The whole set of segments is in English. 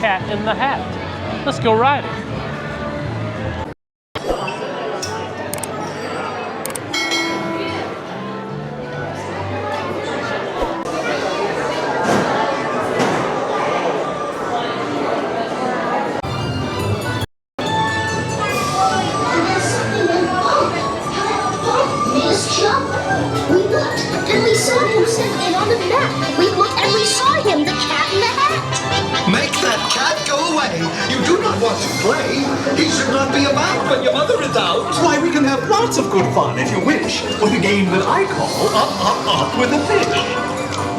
Cat in the Hat. Let's go riding. Lots of good fun, if you wish, with a game that I call Up with a Fish.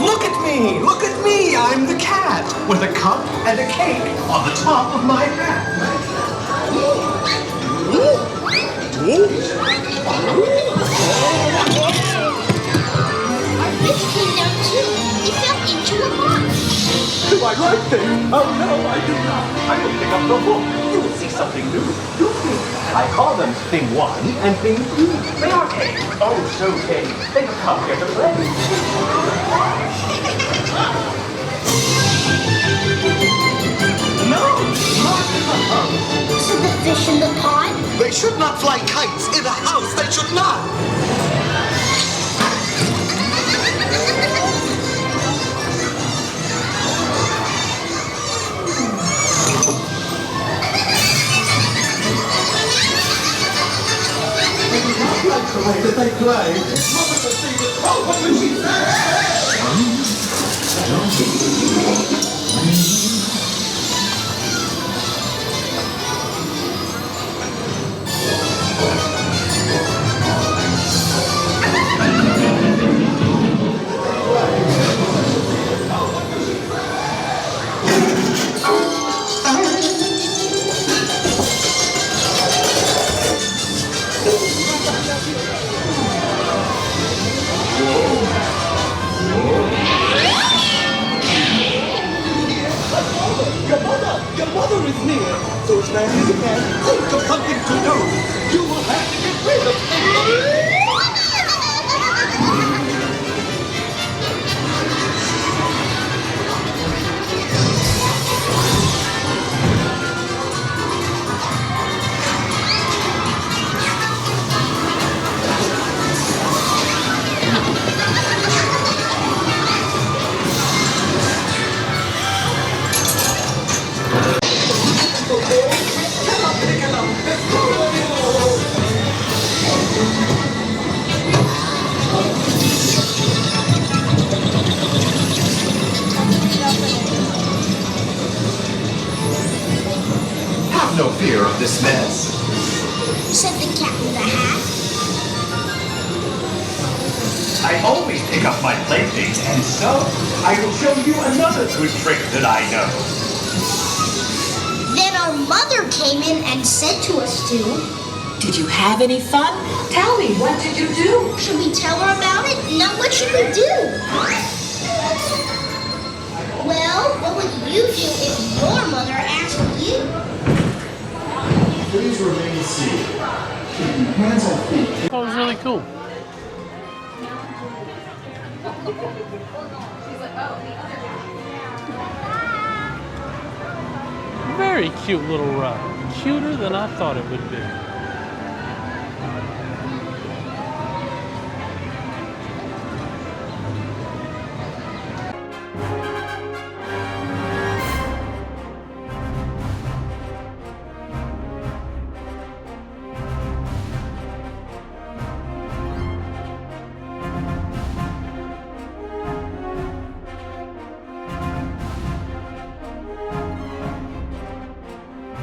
Look at me! Look at me! I'm the cat, with a cup and a cake on the top of my hat. Our fish came down too. He fell into a pond. Do I write things? Oh no, I do not. I will pick up the book. You will see something new. I call them Thing 1 and Thing 2. They are tame. Oh, so tame. They have come here to play. No, not in the house. So the fish in the pond? They should not fly kites in a house. They should not. The way that they play. Mother will see the problem when she Your mother is near, so as fast as you can, think of something to do. You will have to get rid of Have no fear of this mess, said the cat in the hat. I always pick up my playthings, and so I will show you another good trick that I know. Then our mother came in and said to us to... Did you have any fun? Tell me, what did you do? Should we tell her about it? Now what should we do? Well, what would you do if your mother asked you? Please remain seated. Keep hands on feet. That was really cool. Very cute little ride. Cuter than I thought it would be.